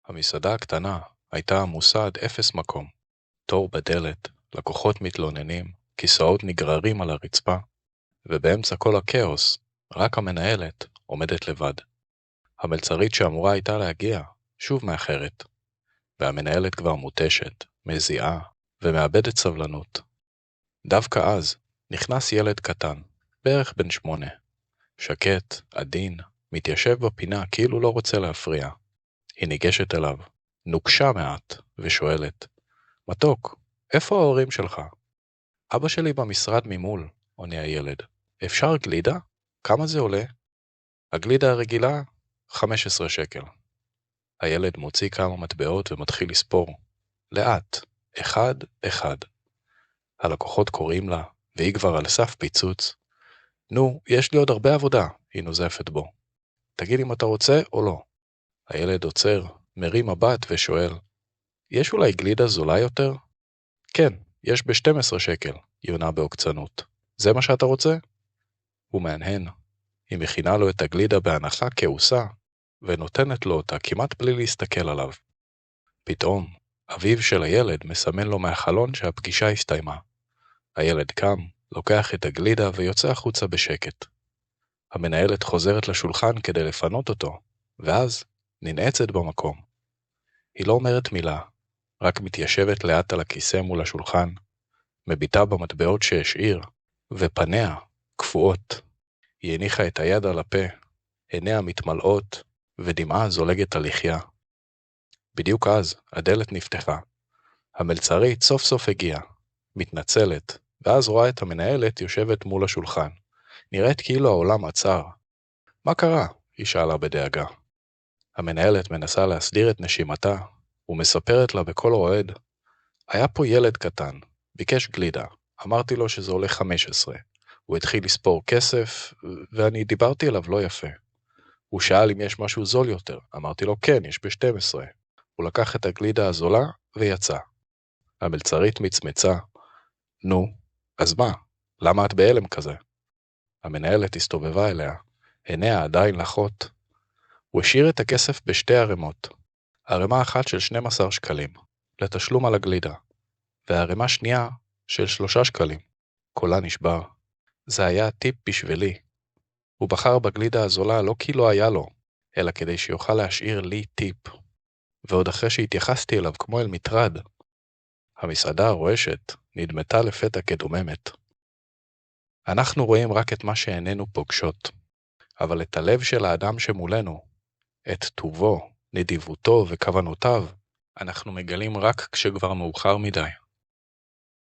המסעדה הקטנה הייתה עמוסה עד אפס מקום. תור בדלת, לקוחות מתלוננים, כיסאות נגררים על הרצפה, ובאמצע כל הכאוס, רק המנהלת עומדת לבד. המלצרית שאמורה הייתה להגיע, שוב מאחרת, והמנהלת כבר מותשת, מזיעה ומאבדת סבלנות. דווקא אז נכנס ילד קטן, בערך בן 8, שקט, עדין, מתיישב בפינה כאילו לא רוצה להפריע. היא ניגשת אליו, נוקשה מעט, ושואלת, מתוק, איפה ההורים שלך? אבא שלי במשרד ממול, עונה הילד. אפשר גלידה? כמה זה עולה? הגלידה הרגילה, 15 שקל. הילד מוציא כמה מטבעות ומתחיל לספור. לאט, אחד, אחד. הלקוחות קוראים לה, והיא כבר על סף פיצוץ. נו, יש לי עוד הרבה עבודה, היא נוזפת בו. תגיד אם אתה רוצה או לא. הילד עוצר, מרים מבט ושואל, יש אולי גלידה זולה יותר? כן, יש ב-12 שקל, היא עונה בעוקצנות. זה מה שאתה רוצה? הוא מהנהן. היא מכינה לו את הגלידה בהנחה כעוסה, ונותנת לו אותה כמעט בלי להסתכל עליו. פתאום, אביו של הילד מסמן לו מהחלון שהפגישה הסתיימה. הילד קם, לוקח את הגלידה ויוצא החוצה בשקט. המנהלת חוזרת לשולחן כדי לפנות אותו, ואז ננעצת במקום. היא לא אומרת מילה, רק מתיישבת לאט על הכיסא מול השולחן, מביטה במטבעות שהשאיר, ופניה קפואות. היא הניחה את היד על הפה, עיניה מתמלאות, ודמעה זולגת על לחיה. בדיוק אז הדלת נפתחה. המלצרית סוף סוף הגיעה, מתנצלת, ואז רואה את המנהלת יושבת מול השולחן. נראית כאילו העולם עצר. מה קרה? היא שאלה בדאגה. המנהלת מנסה להסדיר את נשימתה, ומספרת לה בקול רועד. היה פה ילד קטן, ביקש גלידה, אמרתי לו שזה עולה 15. הוא התחיל לספור כסף, ואני דיברתי אליו לא יפה. הוא שאל אם יש משהו זול יותר, אמרתי לו כן, יש ב-12. הוא לקח את הגלידה הזולה ויצא. המלצרית מצמצה. נו, אז מה? למה את בהלם כזה? המנהלת הסתובבה אליה, עיניה עדיין לחות. הוא השאיר את הכסף בשתי ערימות. ערימה אחת של 12 שקלים, לתשלום על הגלידה, והערימה שנייה של 3 שקלים. קולה נשבר. זה היה טיפ בשבילי. הוא בחר בגלידה הזולה לא כי לא היה לו, אלא כדי שיוכל להשאיר לי טיפ. ועוד אחרי שהתייחסתי אליו כמו אל מטרד. המסעדה הרועשת נדמתה לפתע כדוממת. אנחנו רואים רק את מה שעינינו פוגשות, אבל את הלב של האדם שמולנו, את טובו, נדיבותו וכוונותיו, אנחנו מגלים רק כשכבר מאוחר מדי.